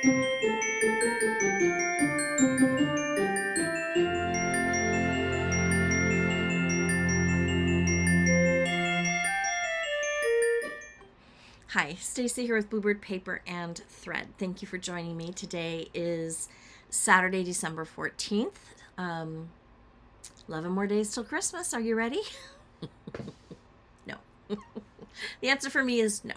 Hi, Stacy here with Bluebird Paper and Thread. Thank you for joining me. Today is Saturday, December 14th. 11 more days till Christmas. Are you ready? No. The answer for me is no.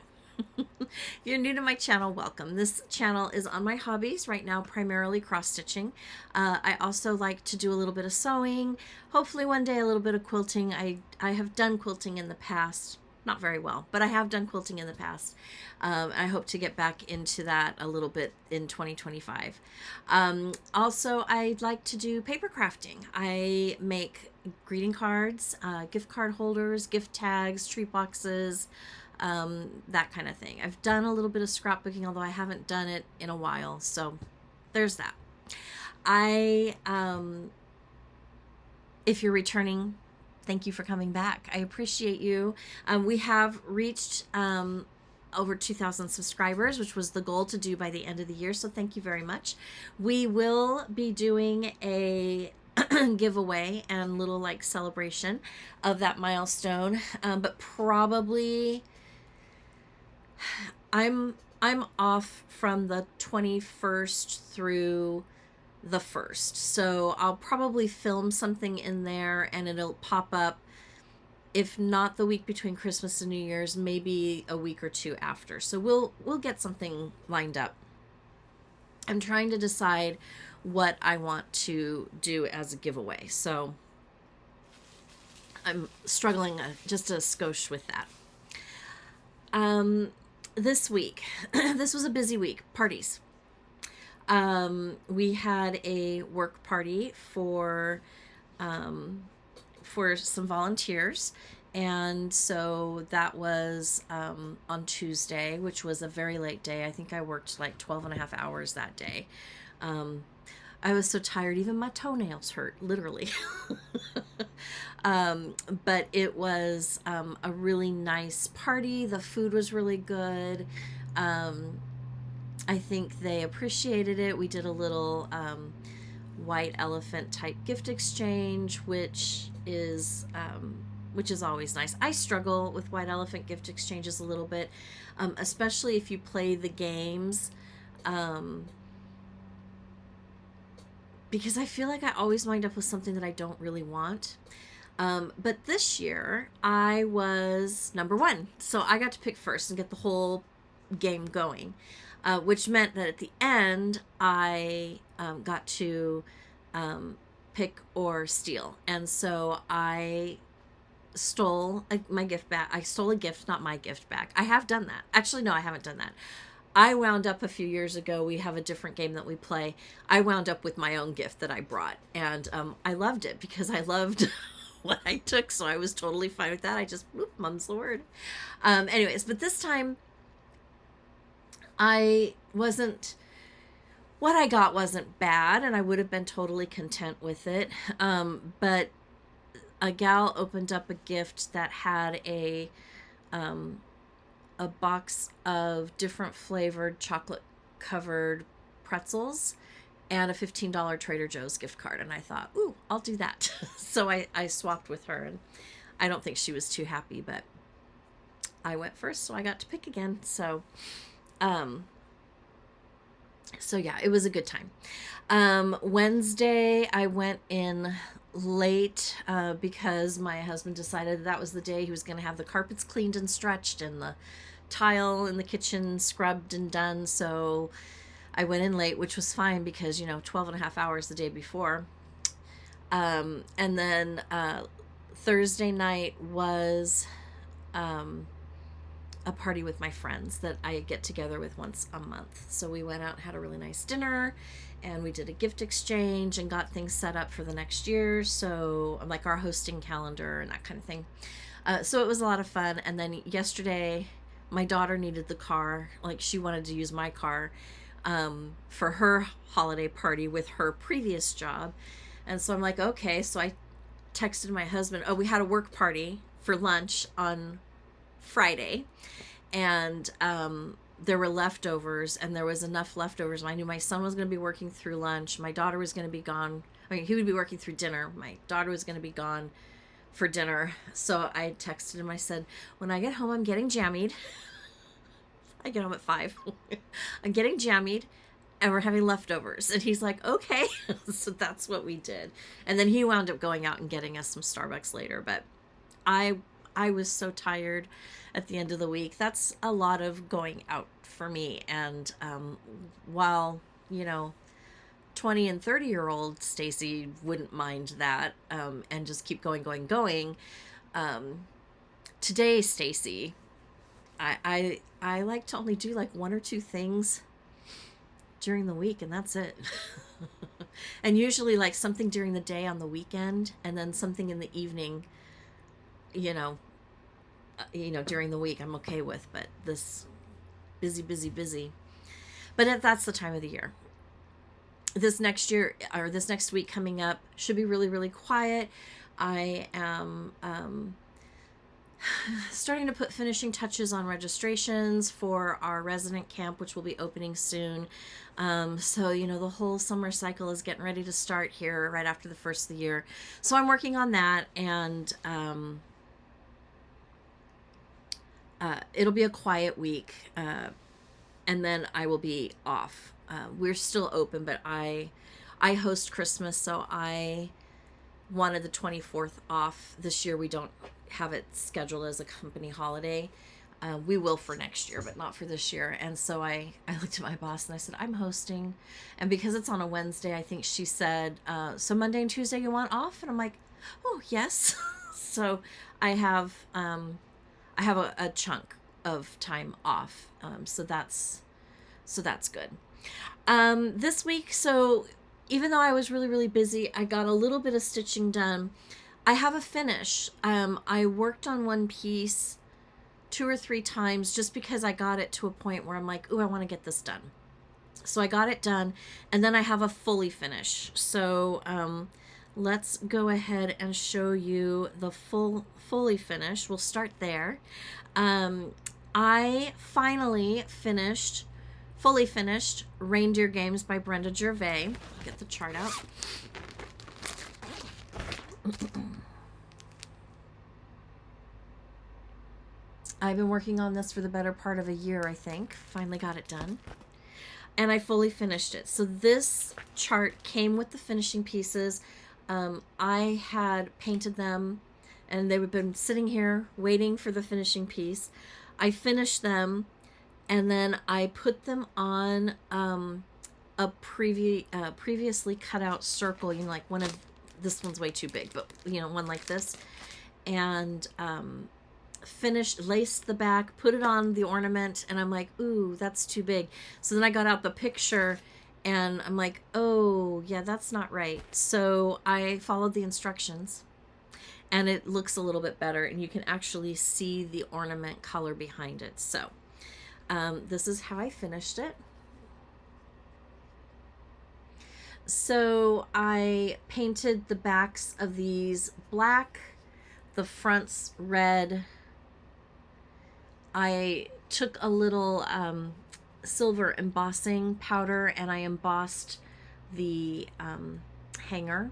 If you're new to my channel, welcome. This channel is on my hobbies right now, primarily cross-stitching. I also like to do a little bit of sewing, hopefully one day a little bit of quilting. I have done quilting in the past. Not very well, but I have done quilting in the past. I hope to get back into that a little bit in 2025. Also, I'd like to do paper crafting. I make greeting cards, gift card holders, gift tags, tree boxes, that kind of thing. I've done a little bit of scrapbooking, although I haven't done it in a while. So there's that. If you're returning, thank you for coming back. I appreciate you. We have reached over 2,000 subscribers, which was the goal to do by the end of the year. So thank you very much. We will be doing a giveaway and little like celebration of that milestone. But probably I'm off from the 21st through the 1st, so I'll probably film something in there and it'll pop up, if not the week between Christmas and New Year's, maybe a week or two after. So we'll get something lined up. I'm trying to decide what I want to do as a giveaway, so I'm struggling just a skosh with that. This week, this was a busy week. Parties. We had a work party for some volunteers, and so that was on Tuesday, which was a very late day. I think I worked like 12 and a half hours that day. I was so tired, even my toenails hurt, literally. But it was a really nice party. The food was really good. I think they appreciated it. We did a little white elephant type gift exchange, which is always nice. I struggle with white elephant gift exchanges a little bit, especially if you play the games, because I feel like I always wind up with something that I don't really want. But this year I was number one, so I got to pick first and get the whole game going. Which meant that at the end, I got to pick or steal. And so I stole my gift back. I stole a gift, not my gift back. I have done that. Actually, no, I haven't done that. I wound up a few years ago. We have a different game that we play. I wound up with my own gift that I brought. And I loved it because I loved what I took. So I was totally fine with that. I just, mum's the word. Anyways, but this time, what I got wasn't bad, and I would have been totally content with it. But a gal opened up a gift that had a box of different flavored chocolate covered pretzels and a $15 Trader Joe's gift card. And I thought, ooh, I'll do that. So I swapped with her, and I don't think she was too happy, but I went first, so I got to pick again. So yeah, it was a good time. Wednesday, I went in late because my husband decided that was the day he was going to have the carpets cleaned and stretched and the tile in the kitchen scrubbed and done. So I went in late, which was fine because, 12 and a half hours the day before. And then Thursday night was a party with my friends that I get together with once a month. So we went out and had a really nice dinner, and we did a gift exchange and got things set up for the next year. So like our hosting calendar and that kind of thing. So it was a lot of fun. And then yesterday, my daughter needed the car. Like she wanted to use my car for her holiday party with her previous job. And so I'm like, okay. So I texted my husband, we had a work party for lunch on Friday, and there were leftovers, and there was enough leftovers. I knew my son was going to be working through lunch. My daughter was going to be gone. I mean, he would be working through dinner. My daughter was going to be gone for dinner. So I texted him. I said, when I get home, I'm getting jammied. I get home at 5. I'm getting jammied, and we're having leftovers. And he's like, okay. So that's what we did. And then he wound up going out and getting us some Starbucks later. But I was so tired at the end of the week. That's a lot of going out for me. And while, 20 and 30-year-old Stacy wouldn't mind that, and just keep going. Today, Stacy, I like to only do like 1 or 2 things during the week, and that's it. And usually like something during the day on the weekend, and then something in the evening, during the week I'm okay with. But this busy. But that's the time of the year. This next week coming up should be really, really quiet. I am starting to put finishing touches on registrations for our resident camp, which will be opening soon. So, the whole summer cycle is getting ready to start here right after the first of the year. So I'm working on that, and it'll be a quiet week, and then I will be off. We're still open, but I host Christmas, so I wanted the 24th off. This year we don't have it scheduled as a company holiday. We will for next year, but not for this year. And so I looked at my boss and I said, I'm hosting. And because it's on a Wednesday, I think she said, so Monday and Tuesday you want off? And I'm like, oh, yes. So I have a chunk of time off. So that's good. This week, so even though I was really, really busy, I got a little bit of stitching done. I have a finish. I worked on one piece 2 or 3 times just because I got it to a point where I'm like, ooh, I want to get this done. So I got it done, and then I have a fully finish. So let's go ahead and show you the fully finish. We'll start there. I finally fully finished Reindeer Games by Brenda Gervais. Get the chart out. I've been working on this for the better part of a year, I think. Finally got it done. And I fully finished it. So this chart came with the finishing pieces. I had painted them, and they had been sitting here waiting for the finishing piece. I finished them, and then I put them on a previously cut out circle. Like this one's way too big, but one like this, and laced the back, put it on the ornament, and I'm like, ooh, that's too big. So then I got out the picture, and I'm like, oh yeah, that's not right. So I followed the instructions, and it looks a little bit better, and you can actually see the ornament color behind it. So this is how I finished it. So I painted the backs of these black, the fronts red. I took a little silver embossing powder, and I embossed the hanger.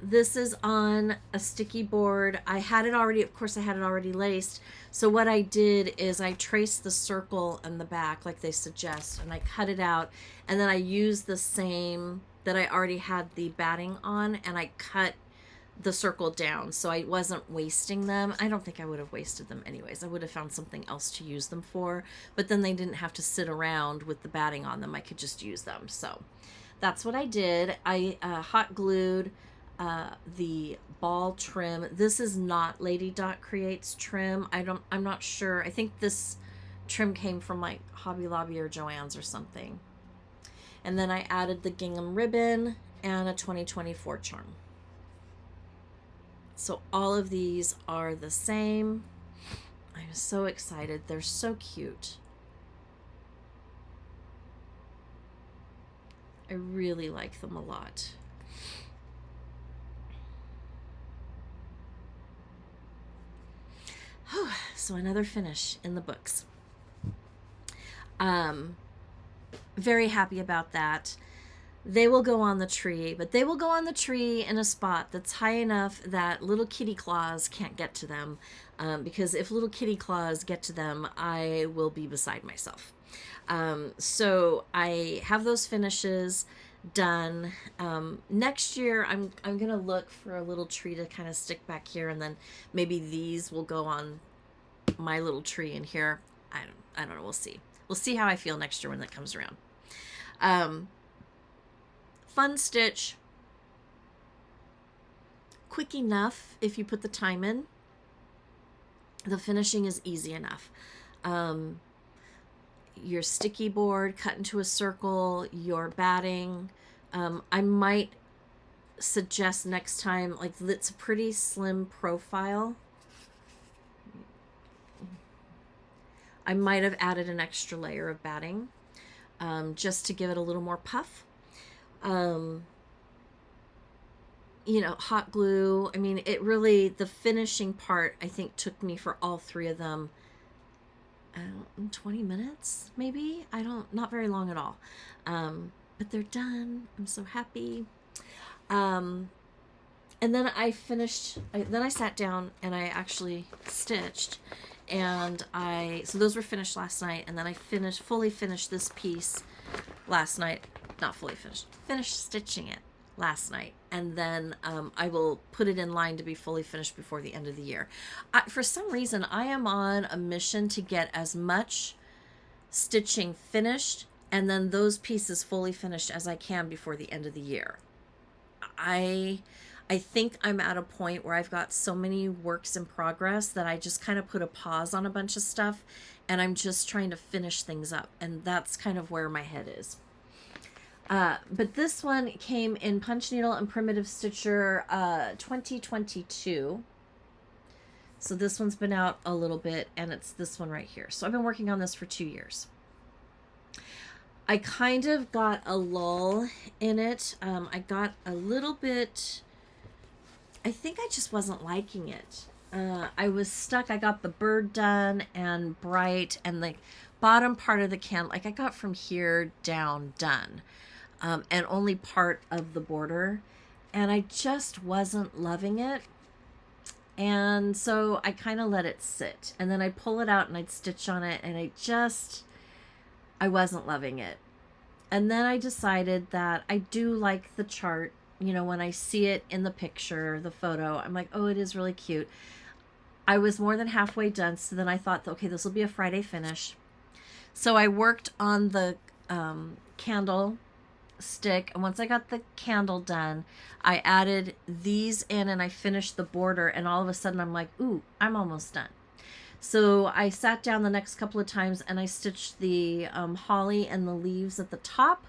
This is on a sticky board. I had it already laced. So what I did is I traced the circle in the back like they suggest, and I cut it out, and then I used the same that I already had the batting on, and I cut the circle down, so I wasn't wasting them. I don't think I would have wasted them anyways. I would have found something else to use them for, but then they didn't have to sit around with the batting on them. I could just use them. So that's what I did. I hot glued the ball trim. This is not Lady Dot Creates trim. I'm not sure. I think this trim came from like Hobby Lobby or Joann's or something. And then I added the gingham ribbon and a 2024 charm. So all of these are the same. I'm so excited. They're so cute. I really like them a lot. So another finish in the books. Um, very happy about that. They will go on the tree, but they will go on the tree in a spot that's high enough that little kitty claws can't get to them. Because if little kitty claws get to them, I will be beside myself. So I have those finishes done. Next year, I'm gonna look for a little tree to kind of stick back here, and then maybe these will go on my little tree in here. I don't know. We'll see. We'll see how I feel next year when that comes around. Fun stitch. Quick enough if you put the time in. The finishing is easy enough. Your sticky board cut into a circle, your batting. I might suggest next time, like, it's a pretty slim profile. I might have added an extra layer of batting, just to give it a little more puff. You know, hot glue. I mean, it really, the finishing part, I think, took me for all three of them, 20 minutes, maybe? Not very long at all. But they're done. I'm so happy. And then I sat down and I actually stitched. And so those were finished last night. And then I fully finished this piece last night. Not fully finished stitching it last night, and then I will put it in line to be fully finished before the end of the year. For some reason, I am on a mission to get as much stitching finished and then those pieces fully finished as I can before the end of the year. I think I'm at a point where I've got so many works in progress that I just kind of put a pause on a bunch of stuff, and I'm just trying to finish things up, and that's kind of where my head is. But this one came in Punch Needle and Primitive Stitcher 2022. So this one's been out a little bit, and it's this one right here. So I've been working on this for 2 years. I kind of got a lull in it. I got a little bit, I think I just wasn't liking it. I was stuck. I got the bird done and bright, and the bottom part of the can, like I got from here down done. And only part of the border, and I just wasn't loving it, and so I kind of let it sit, and then I'd pull it out and I'd stitch on it, and I wasn't loving it. And then I decided that I do like the chart. You know, when I see it in the picture, the photo, I'm like, oh, it is really cute. I was more than halfway done, so then I thought, okay, this will be a Friday finish. So I worked on the candle stick, and once I got the candle done, I added these in and I finished the border, and all of a sudden I'm like, ooh, I'm almost done. So I sat down the next couple of times and I stitched the holly and the leaves at the top,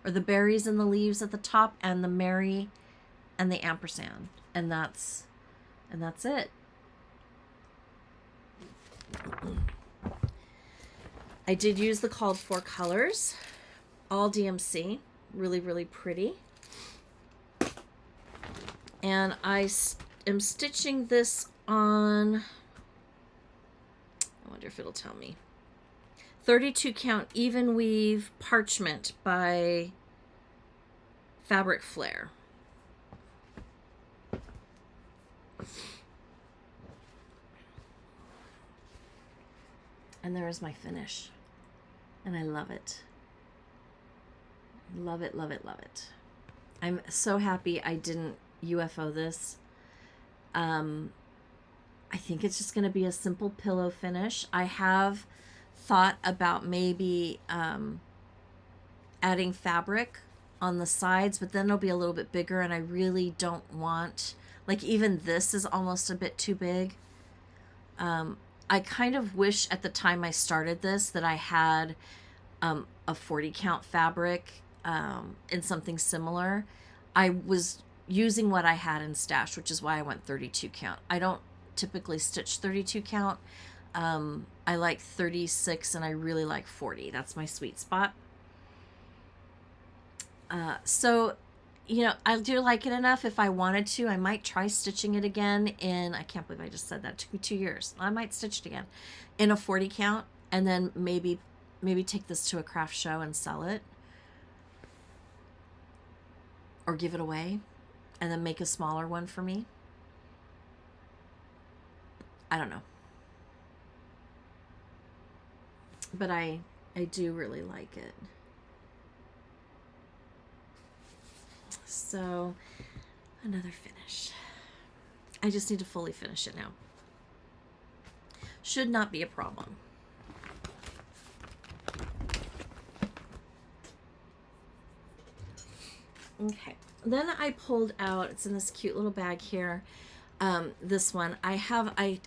or the berries and the leaves at the top, and the Mary and the ampersand, and that's it. I did use the called for colors, all DMC. Really, really pretty. And I am stitching this on, I wonder if it'll tell me, 32 count even weave Parchment by Fabric Flair. And there is my finish, and I love it. Love it, love it, love it. I'm so happy I didn't UFO this. I think it's just going to be a simple pillow finish. I have thought about maybe adding fabric on the sides, but then it'll be a little bit bigger, and I really don't want, like, even this is almost a bit too big. I kind of wish at the time I started this that I had a 40 count fabric in something similar. I was using what I had in stash, which is why I went 32 count. I don't typically stitch 32 count. I like 36, and I really like 40. That's my sweet spot. So, you know, I do like it enough. If I wanted to, I might try stitching it again in, I can't believe I just said that, it took me 2 years. I might stitch it again in a 40 count, and then maybe maybe take this to a craft show and sell it, or give it away and then make a smaller one for me. I don't know. But I do really like it. So, another finish. I just need to fully finish it now. Should not be a problem. Okay. Then I pulled out, it's in this cute little bag here. This one. I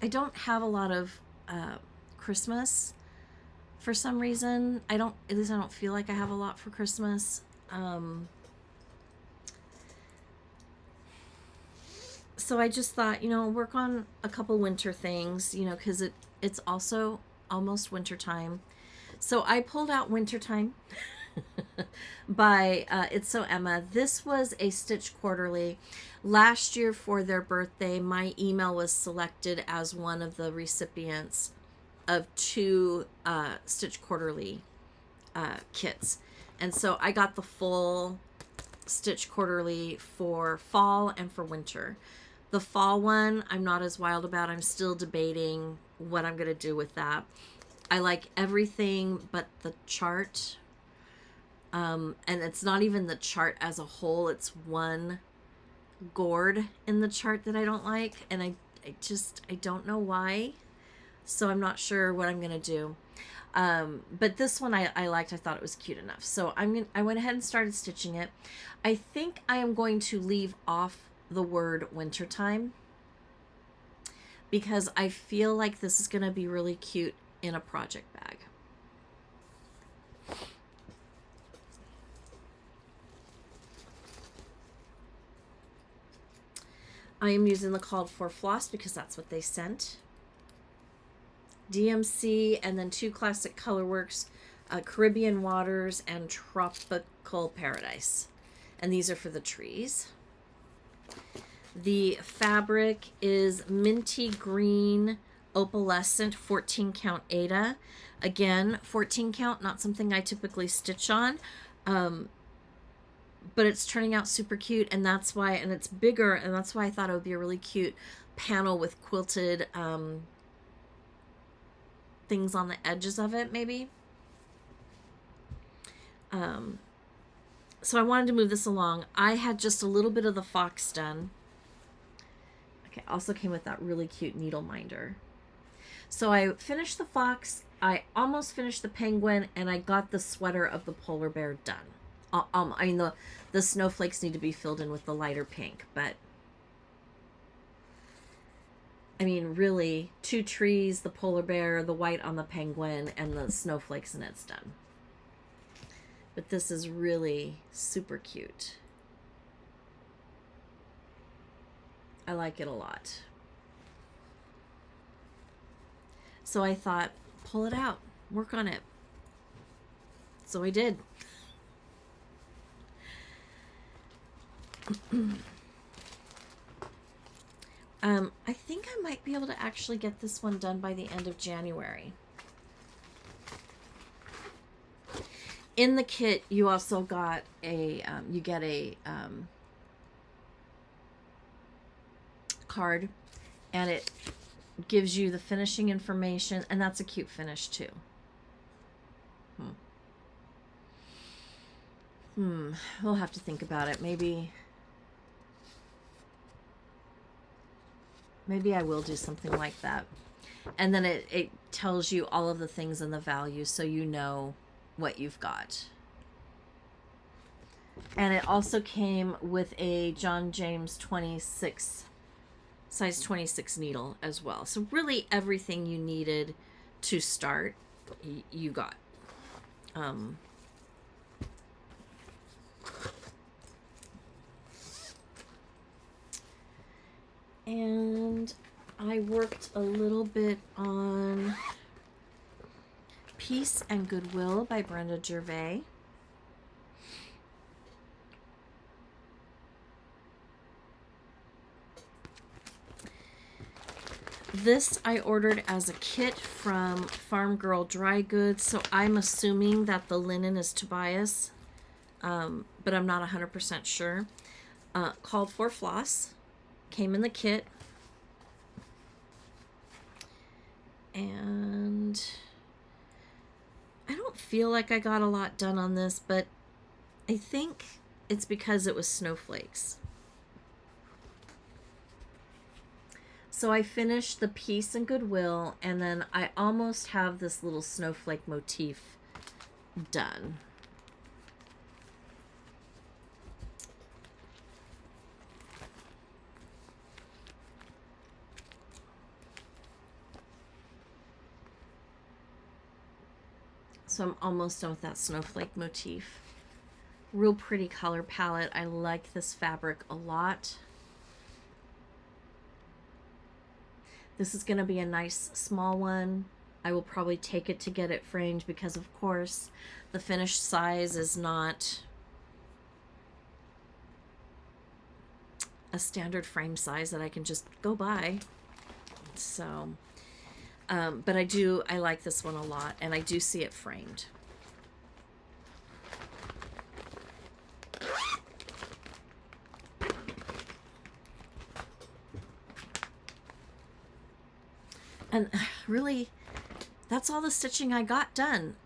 don't have a lot of Christmas for some reason. At least I don't feel like I have a lot for Christmas. So I just thought, work on a couple winter things, because it's also almost wintertime. So I pulled out Wintertime by It's So Emma. This was a Stitch Quarterly. Last year for their birthday, my email was selected as one of the recipients of 2 Stitch Quarterly kits. And so I got the full Stitch Quarterly for fall and for winter. The fall one, I'm not as wild about. I'm still debating what I'm going to do with that. I like everything but the chart. And it's not even the chart as a whole. It's one gourd in the chart that I don't like. And I don't know why. So I'm not sure what I'm going to do. But this one I liked. I thought it was cute enough. So I went ahead and started stitching it. I think I am going to leave off the word Wintertime, because I feel like this is going to be really cute in a project bag. I am using the called for floss because that's what they sent. DMC, and then 2 classic colorworks, Caribbean Waters and Tropical Paradise. And these are for the trees. The fabric is Minty Green Opalescent 14 count Aida. Again, 14 count, not something I typically stitch on. But it's turning out super cute, and that's why, and it's bigger, and that's why I thought it would be a really cute panel with quilted things on the edges of it, maybe. So I wanted to move this along. I had just a little bit of the fox done. Okay, also came with that really cute needle minder. So I finished the fox, I almost finished the penguin, and I got the sweater of the polar bear done. I mean, the snowflakes need to be filled in with the lighter pink, but I mean, really, 2 trees, the polar bear, the white on the penguin, and the snowflakes, and it's done. But this is really super cute. I like it a lot. So I thought, pull it out, work on it. So I did. I think I might be able to actually get this one done by the end of January. In the kit, you also got a, you get a card, and it gives you the finishing information, and that's a cute finish too. We'll have to think about it. Maybe I will do something like that. And then it tells you all of the things and the values, so you know what you've got. And it also came with a John James 26, size 26 needle as well. So really everything you needed to start, you got. And I worked a little bit on Peace and Goodwill by Brenda Gervais. This I ordered as a kit from Farm Girl Dry Goods, so I'm assuming that the linen is Tobias, but I'm not 100% sure. Called for floss, came in the kit, and I don't feel like I got a lot done on this, but I think it's because it was snowflakes. So I finished the Peace and Goodwill, and then I almost have this little snowflake motif done. So I'm almost done with that snowflake motif. Real pretty color palette. I like this fabric a lot. This is going to be a nice small one. I will probably take it to get it framed because, of course, the finished size is not a standard frame size that I can just go buy. So, but I like this one a lot, and I do see it framed. And really, that's all the stitching I got done.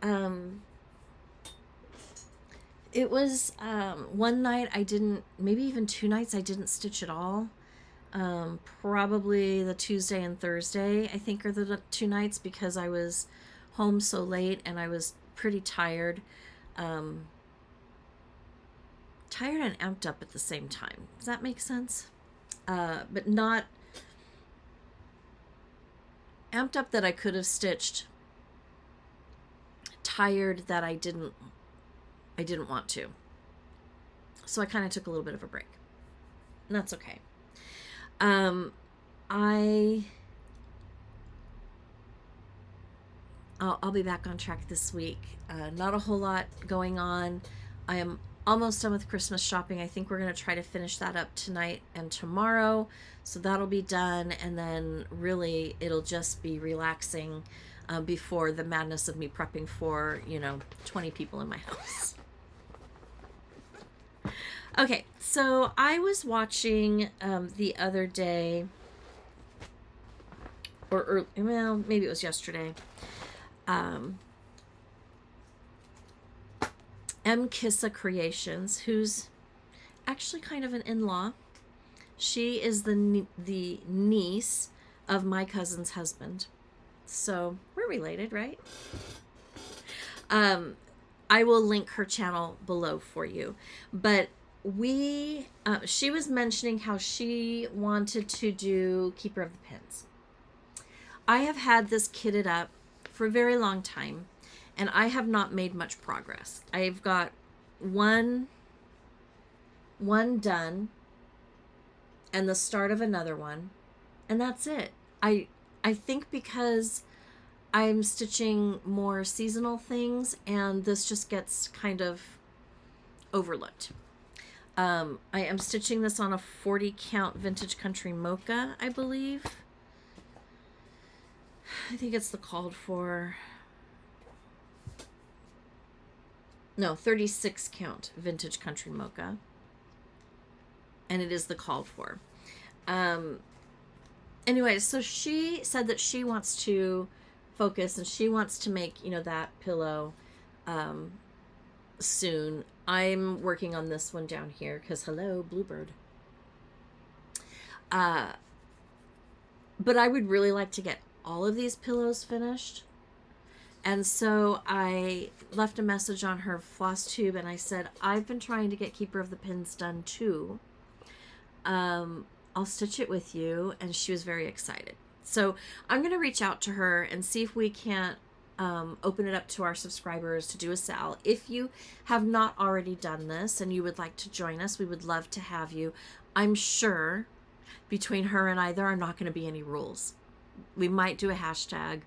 It was one night I didn't, maybe even 2 nights I didn't stitch at all. Probably the Tuesday and Thursday, I think, are the 2 nights, because I was home so late and I was pretty tired. Tired and amped up at the same time. Does that make sense? But not amped up that I could have stitched, tired that I didn't want to. So I kind of took a little bit of a break. And that's okay. I'll be back on track this week. Not a whole lot going on. I am almost done with Christmas shopping. I think we're going to try to finish that up tonight and tomorrow. So that'll be done. And then really it'll just be relaxing before the madness of me prepping for, 20 people in my house. Okay, so I was watching the other day, or well, maybe it was yesterday, Kissa Creations, who's actually kind of an in-law. She is the niece of my cousin's husband. So we're related, right? I will link her channel below for you. But she was mentioning how she wanted to do Keeper of the Pins. I have had this kitted up for a very long time, and I have not made much progress. I've got one done and the start of another one, and that's it. I think because I'm stitching more seasonal things, and this just gets kind of overlooked. I am stitching this on a 40 count Vintage Country Mocha, I believe. I think it's the called for, no, 36 count Vintage Country Mocha, and it is the called for. Anyway, so she said that she wants to focus, and she wants to make, that pillow soon. I'm working on this one down here because, hello, Bluebird. But I would really like to get all of these pillows finished. And so I left a message on her Flosstube, and I said, I've been trying to get Keeper of the Pins done too. I'll stitch it with you. And she was very excited. So I'm going to reach out to her and see if we can't open it up to our subscribers to do a sale. If you have not already done this and you would like to join us, we would love to have you. I'm sure between her and I, there are not going to be any rules. We might do a hashtag,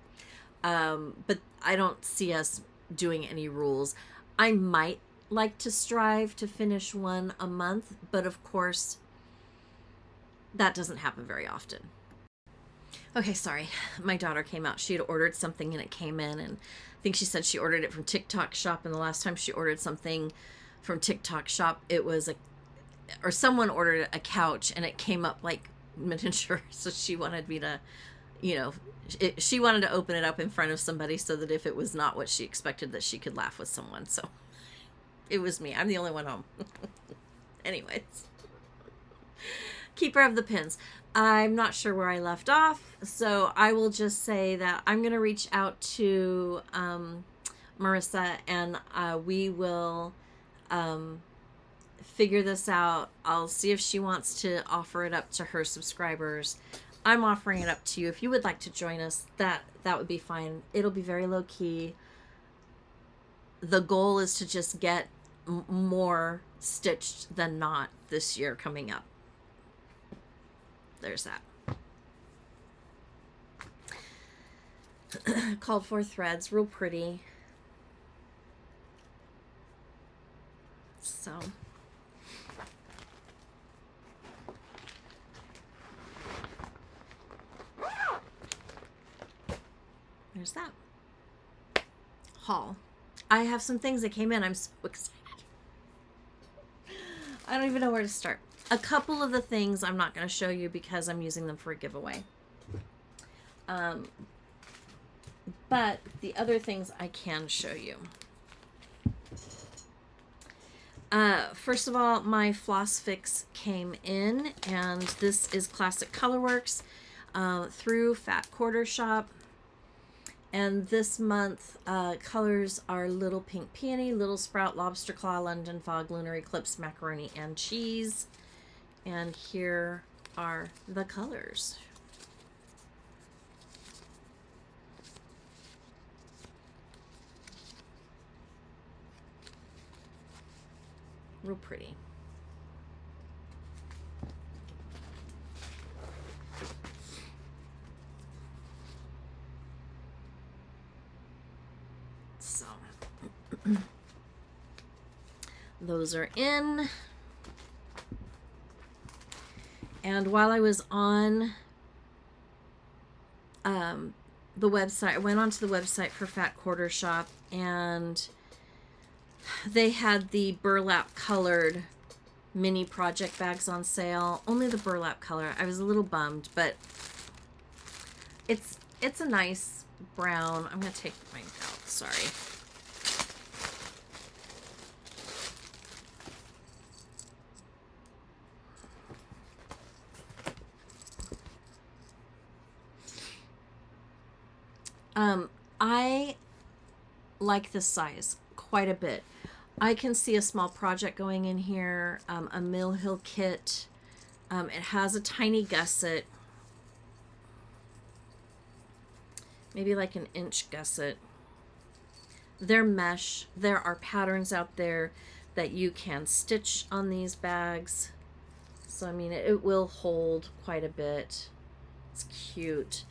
but I don't see us doing any rules. I might like to strive to finish one a month, but of course, that doesn't happen very often. Okay, sorry. My daughter came out. She had ordered something and it came in, and I think she said she ordered it from TikTok Shop, and the last time she ordered something from TikTok Shop, it was or someone ordered a couch and it came up like miniature, so she wanted me to, you know, she wanted to open it up in front of somebody so that if it was not what she expected, that she could laugh with someone. So it was me. I'm the only one home. Anyways. Keeper of the pins. I'm not sure where I left off, so I will just say that I'm going to reach out to Marissa, and we will figure this out. I'll see if she wants to offer it up to her subscribers. I'm offering it up to you. If you would like to join us, that would be fine. It'll be very low key. The goal is to just get more stitched than not this year coming up. There's that. Called for threads, real pretty. So there's that haul. I have some things that came in. I'm so excited. I don't even know where to start. A couple of the things I'm not going to show you because I'm using them for a giveaway. But the other things I can show you. First of all, my floss fix came in, and this is Classic Colorworks through Fat Quarter Shop. And this month, colors are Little Pink Peony, Little Sprout, Lobster Claw, London Fog, Lunar Eclipse, Macaroni, and Cheese. And here are the colors. Real pretty. So, those are in. And while I was on the website, I went onto the website for Fat Quarter Shop, and they had the burlap colored mini project bags on sale. Only the burlap color. I was a little bummed, but it's a nice brown. I'm going to take mine out. Sorry. I like this size quite a bit. I can see a small project going in here, a Mill Hill kit. It has a tiny gusset, maybe like an inch gusset. They're mesh. There are patterns out there that you can stitch on these bags. So, I mean, it will hold quite a bit. It's cute.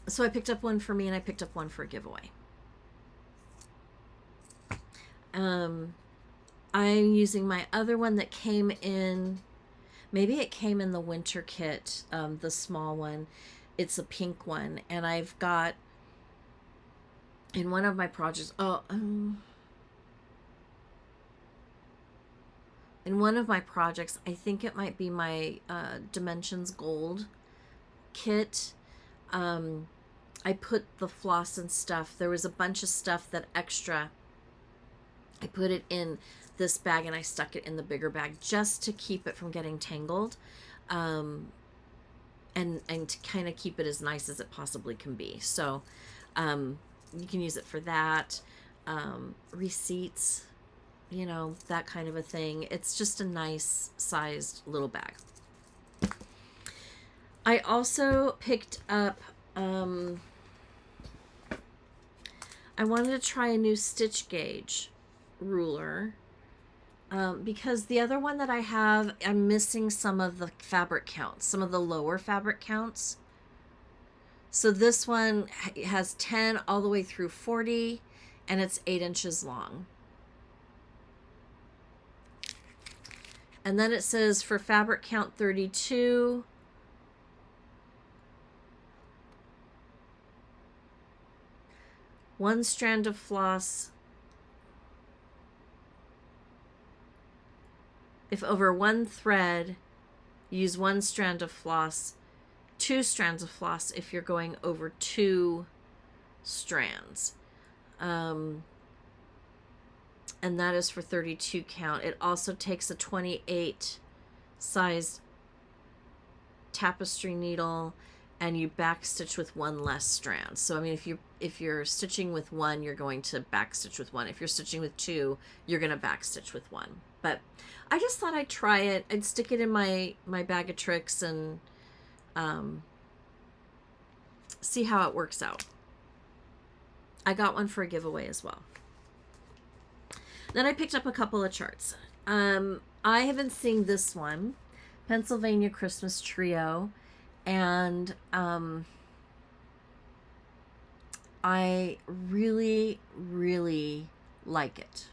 So I picked up one for me, and I picked up one for a giveaway. I'm using my other one that came in, maybe it came in the winter kit, the small one. It's a pink one, and I've got in one of my projects, in one of my projects, I think it might be my Dimensions Gold kit. I put the floss and stuff. There was a bunch of stuff that extra. I put it in this bag, and I stuck it in the bigger bag just to keep it from getting tangled, and to kind of keep it as nice as it possibly can be. So you can use it for that. Receipts, you know, that kind of a thing. It's just a nice sized little bag. I also picked up, I wanted to try a new stitch gauge ruler, because the other one that I have, I'm missing some of the fabric counts, some of the lower fabric counts. So this one has 10 all the way through 40, and it's 8 inches long. And then it says for fabric count 32, one strand of floss. If over one thread, use one strand of floss, 2 strands of floss if you're going over 2 strands. And that is for 32 count. It also takes a 28 size tapestry needle, and you back stitch with 1 less strand. So I mean, if you're stitching with 1, you're going to back stitch with 1. If you're stitching with 2, you're going to back stitch with 1. But I just thought I'd try it. I'd stick it in my bag of tricks and see how it works out. I got one for a giveaway as well. Then I picked up a couple of charts. I have been seeing this one, Pennsylvania Christmas Trio, and I really, really like it.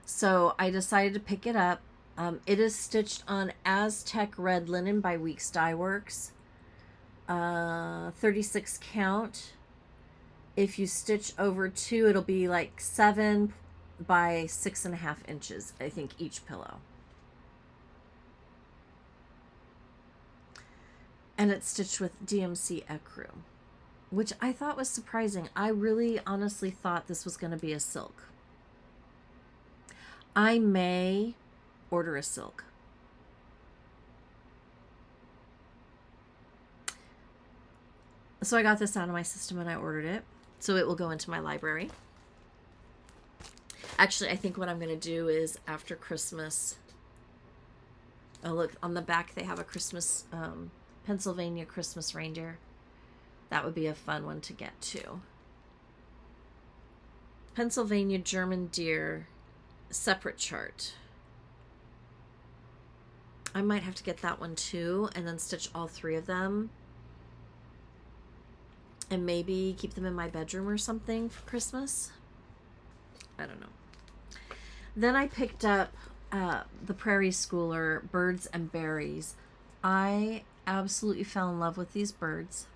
So I decided to pick it up. It is stitched on Aztec Red Linen by Weeks Dye Works. 36 count. If you stitch over 2, it'll be like 7 by 6.5 inches, I think, each pillow. And it's stitched with DMC ecru, which I thought was surprising. I really honestly thought this was going to be a silk. I may order a silk. So I got this out of my system and I ordered it. So it will go into my library. Actually, I think what I'm going to do is after Christmas. Oh, look, on the back they have a Christmas, Pennsylvania Christmas reindeer. That would be a fun one to get too. Pennsylvania German deer, separate chart. I might have to get that one too and then stitch all 3 of them. And maybe keep them in my bedroom or something for Christmas. I don't know. Then I picked up the Prairie Schooler, Birds and Berries. I absolutely fell in love with these birds.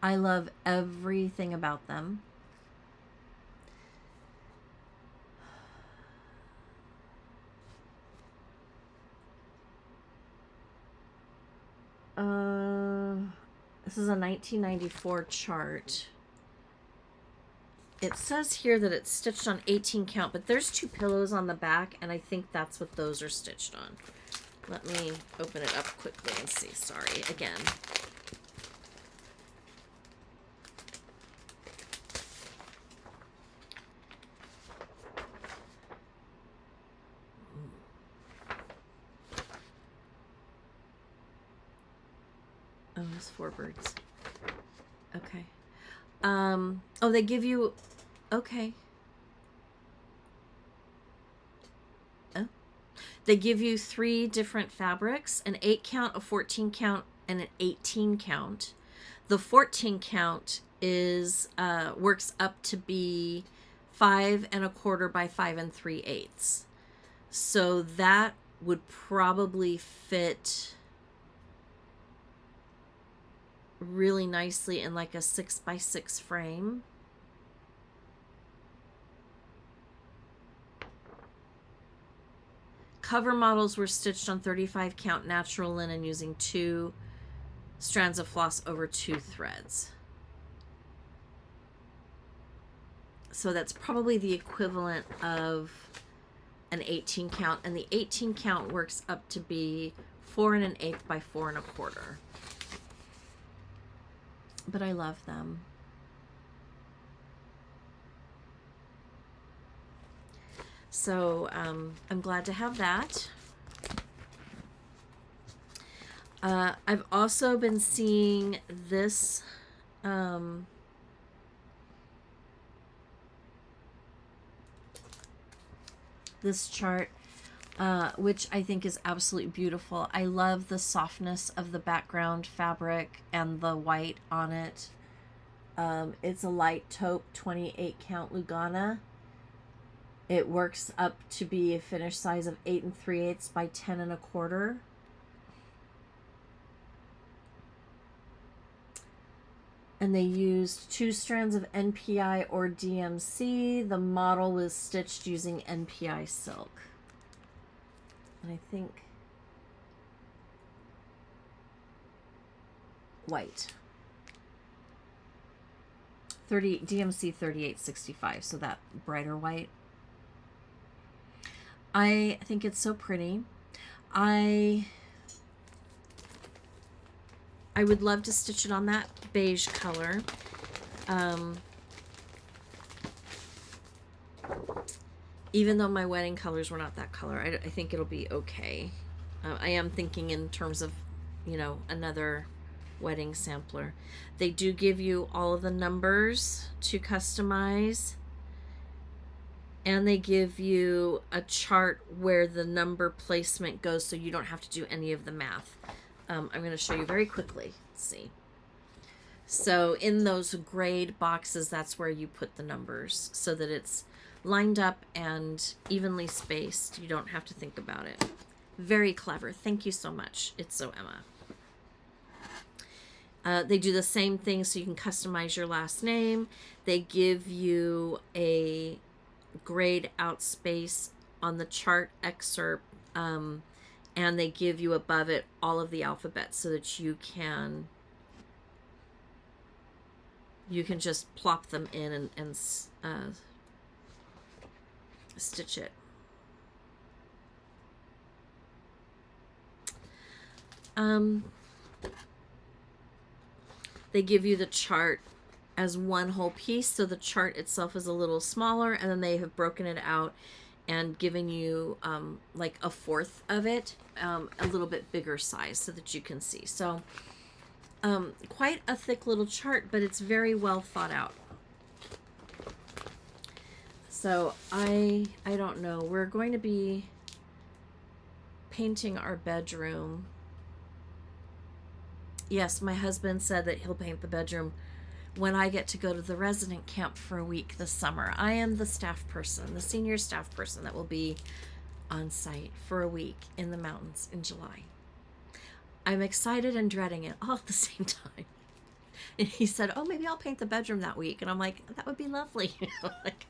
I love everything about them. This is a 1994 chart. It says here that it's stitched on 18 count, but there's 2 pillows on the back, and I think that's what those are stitched on. Let me open it up quickly and see. Sorry, again. Oh, there's 4 birds. Okay. Oh, they give you... Okay. Oh. They give you 3 different fabrics, an 8 count, a 14 count, and an 18 count. The 14 count is works up to be 5 1/4 by 5 3/8. So that would probably fit really nicely in like a 6 by 6 frame. Cover models were stitched on 35 count natural linen using 2 strands of floss over 2 threads. So that's probably the equivalent of an 18 count, and the 18 count works up to be 4 1/8 by 4 1/4. But I love them. So I'm glad to have that. I've also been seeing this this chart, which I think is absolutely beautiful. I love the softness of the background fabric and the white on it. It's a light taupe 28 count Lugana. It works up to be a finished size of 8 3/8 by 10 1/4. And they used 2 strands of NPI or DMC. The model was stitched using NPI silk. And I think white. DMC 3865, so that brighter white. I think it's so pretty. I would love to stitch it on that beige color. Even though my wedding colors were not that color, I think it'll be okay. I am thinking in terms of, you know, another wedding sampler. They do give you all of the numbers to customize, and they give you a chart where the number placement goes, so you don't have to do any of the math. I'm going to show you very quickly. Let's see. So in those grade boxes, that's where you put the numbers so that it's lined up and evenly spaced. You don't have to think about it. Very clever. Thank you so much. It's so Emma. They do the same thing so you can customize your last name. They give you a grayed out space on the chart excerpt, and they give you above it all of the alphabets so that you can just plop them in and stitch it. They give you the chart as one whole piece, so the chart itself is a little smaller, and then they have broken it out and given you like a fourth of it, a little bit bigger size so that you can see. So quite a thick little chart, but it's very well thought out. So I don't know. We're going to be painting our bedroom. Yes, my husband said that he'll paint the bedroom when I get to go to the resident camp for a week this summer. I am the staff person, the senior staff person that will be on site for a week in the mountains in July. I'm excited and dreading it all at the same time. And he said, oh, maybe I'll paint the bedroom that week. And I'm like, that would be lovely. Like,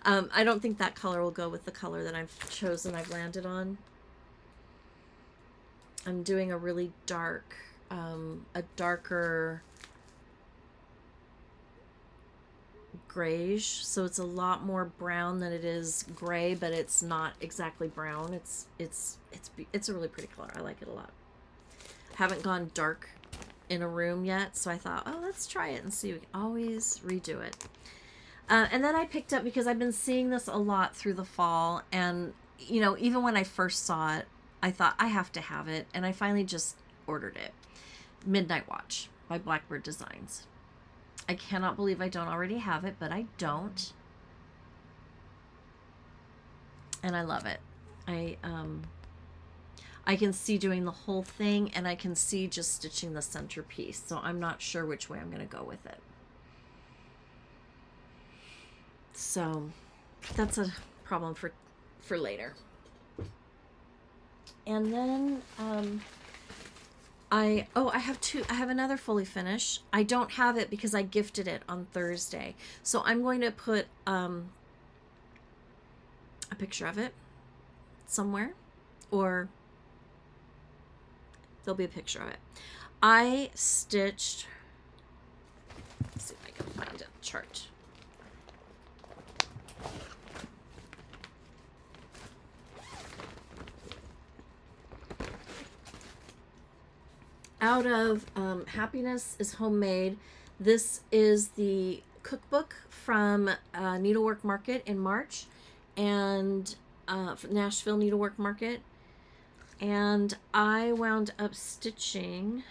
I don't think that color will go with the color that I've chosen, I've landed on. I'm doing a really dark, a darker grayish, so it's a lot more brown than it is gray, but it's not exactly brown. It's a really pretty color. I like it a lot. Haven't gone dark in a room yet, so I thought, oh, let's try it and see. We can always redo it. And then I picked up, because I've been seeing this a lot through the fall, and you know, even when I first saw it, I thought I have to have it, and I finally just ordered it. Midnight Watch by Blackbird Designs. I cannot believe I don't already have it, but I don't. And I love it. I can see doing the whole thing, and I can see just stitching the centerpiece. So I'm not sure which way I'm going to go with it. So that's a problem for later. And then I have another fully finished. I don't have it because I gifted it on Thursday. So I'm going to put a picture of it somewhere, or there'll be a picture of it. I stitched, let's see if I can find a chart. Out of Happiness is Homemade. This is the cookbook from Needlework Market in March, and Nashville Needlework Market. And I wound up stitching,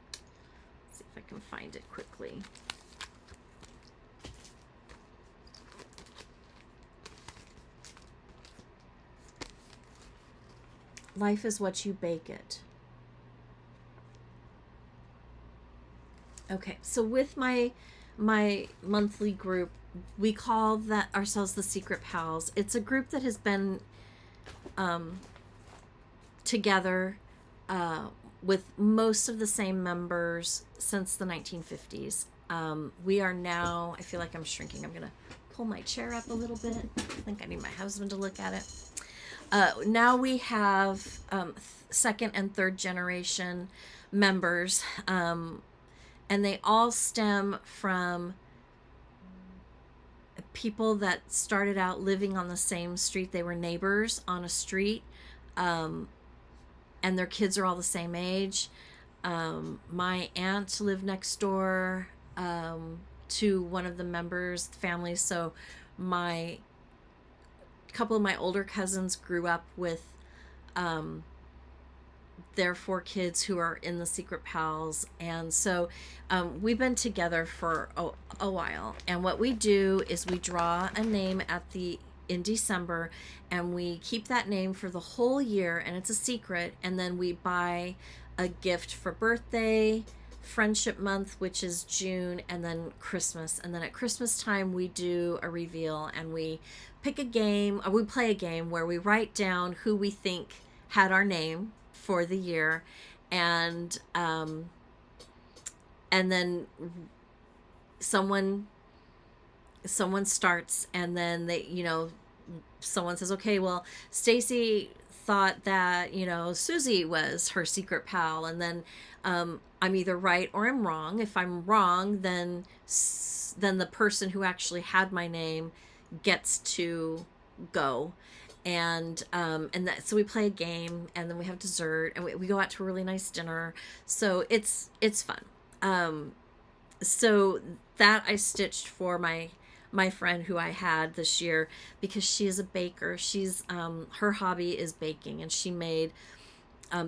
let's see if I can find it quickly. Life is what you bake it. Okay, so with my monthly group, we call that ourselves the Secret Pals. It's a group that has been together with most of the same members since the 1950s. We are now, I feel like I'm shrinking. I'm going to pull my chair up a little bit. I think I need my husband to look at it. Now we have second and third generation members, and they all stem from people that started out living on the same street. They were neighbors on a street, and their kids are all the same age. My aunt lived next door to one of the members' families, so my couple of my older cousins grew up with their 4 kids who are in the Secret Pals, and so we've been together for a while. And what we do is we draw a name in December, and we keep that name for the whole year, and it's a secret. And then we buy a gift for birthday, Friendship Month, which is June, and then Christmas. And then at Christmas time we do a reveal, and we pick a game, or we play a game where we write down who we think had our name for the year, and then someone starts, and then someone says, okay, well, Stacy thought that Susie was her secret pal, and then I'm either right or I'm wrong. If I'm wrong, then the person who actually had my name gets to go. And so we play a game, and then we have dessert, and we go out to a really nice dinner. So it's fun. So that I stitched for my friend who I had this year, because she is a baker. She's her hobby is baking, and she made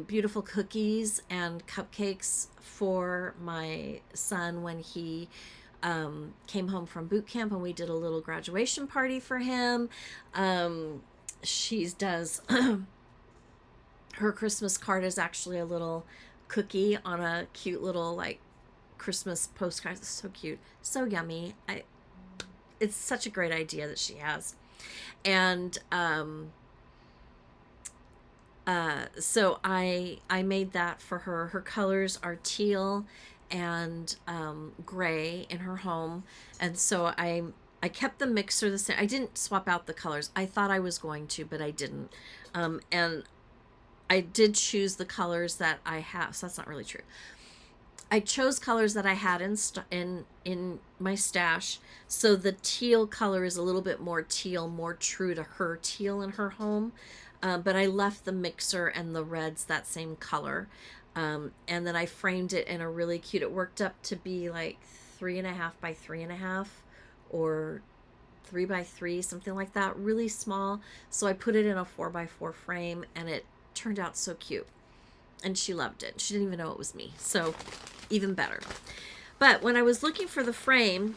beautiful cookies and cupcakes for my son when he came home from boot camp, and we did a little graduation party for him. She does her Christmas card is actually a little cookie on a cute little Christmas postcard. It's so cute, so yummy. It's such a great idea that she has. And so I made that for her. Her colors are teal and gray in her home, and so I kept the mixer the same. I didn't swap out the colors. I thought I was going to, but I didn't. And I did choose the colors that I have. So that's not really true. I chose colors that I had in my stash. So the teal color is a little bit more teal, more true to her teal in her home. But I left the mixer and the reds that same color. And then I framed it in a really cute, it worked up to be like 3.5 by 3.5 or 3 by 3, something like that, really small. So I put it in a 4 by 4 frame, and it turned out so cute. And she loved it. She didn't even know it was me. So even better. But when I was looking for the frame,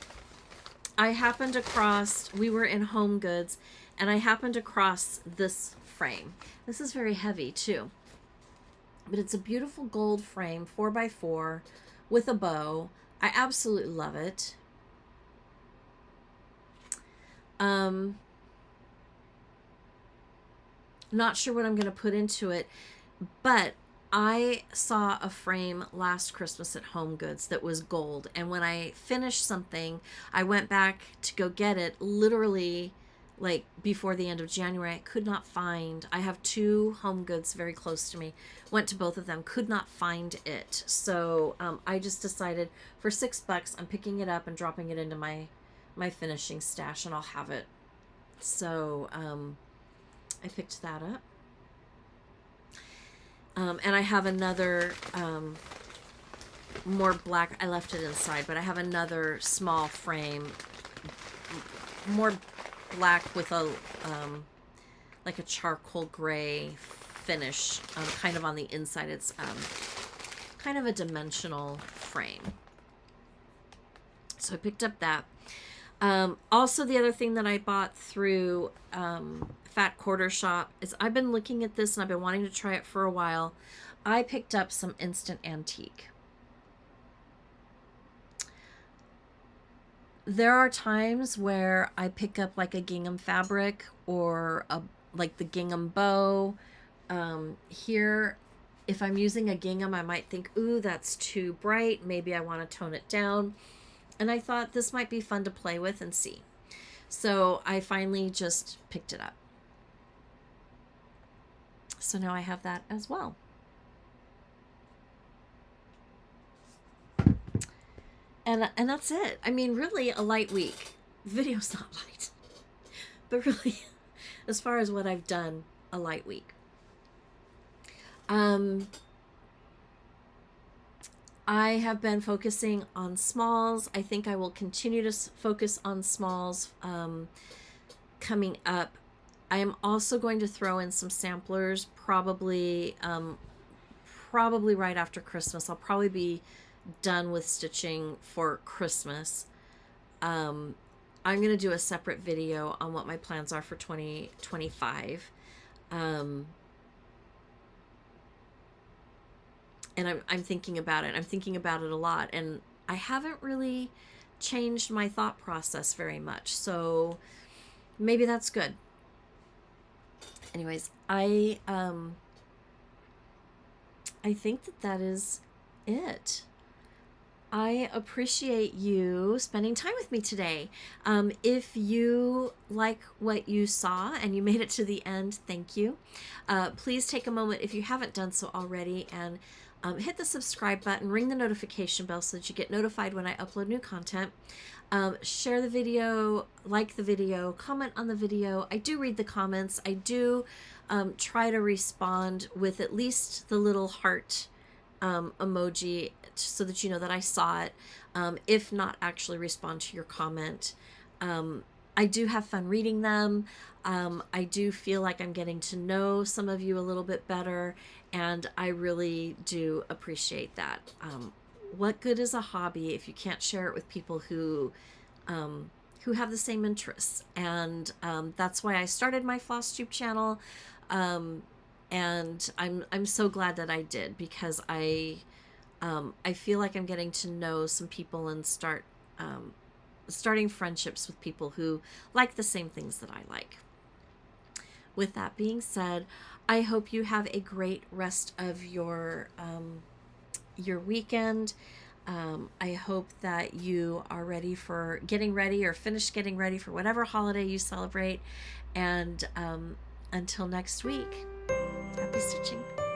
I happened across, we were in Home Goods, and I happened across this frame. This is very heavy too. But it's a beautiful gold frame, 4 by 4 with a bow. I absolutely love it. Not sure what I'm going to put into it, but I saw a frame last Christmas at Home Goods that was gold, and when I finished something, I went back to go get it literally like before the end of January. I could not find, I have 2 Home Goods very close to me, went to both of them, could not find it. So I just decided for $6 I'm picking it up and dropping it into my finishing stash, and I'll have it. So I picked that up. And I have another more black, I left it inside, but I have another small frame, more black with a like a charcoal gray finish, kind of on the inside. It's kind of a dimensional frame. So I picked up that. Also, the other thing that I bought through Fat Quarter Shop is, I've been looking at this and I've been wanting to try it for a while. I picked up some Instant Antique. there are times where I pick up like a gingham fabric or like the gingham bow. Here, if I'm using a gingham, I might think, ooh, that's too bright. Maybe I want to tone it down. And I thought this might be fun to play with and see. So I finally just picked it up. So now I have that as well. And that's it. I mean, really a light week. The video's not light. But really, as far as what I've done, a light week. I have been focusing on smalls. I think I will continue to focus on smalls coming up. I am also going to throw in some samplers, probably right after Christmas. I'll probably be done with stitching for Christmas. I'm going to do a separate video on what my plans are for 2025. And I'm thinking about it. I'm thinking about it a lot. And I haven't really changed my thought process very much. So maybe that's good. Anyways, I think that is it. I appreciate you spending time with me today. If you like what you saw and you made it to the end, thank you. Please take a moment, if you haven't done so already, and hit the subscribe button, ring the notification bell so that you get notified when I upload new content. Share the video, like the video, comment on the video. I do read the comments. I do try to respond with at least the little heart emoji so that you know that I saw it, if not actually respond to your comment. I do have fun reading them. I do feel like I'm getting to know some of you a little bit better, and I really do appreciate that. What good is a hobby if you can't share it with people who have the same interests? And that's why I started my Flosstube channel. And I'm so glad that I did, because I feel like I'm getting to know some people and starting friendships with people who like the same things that I like. With that being said, I hope you have a great rest of your weekend. I hope that you are ready for getting ready or finished getting ready for whatever holiday you celebrate. And until next week, happy stitching.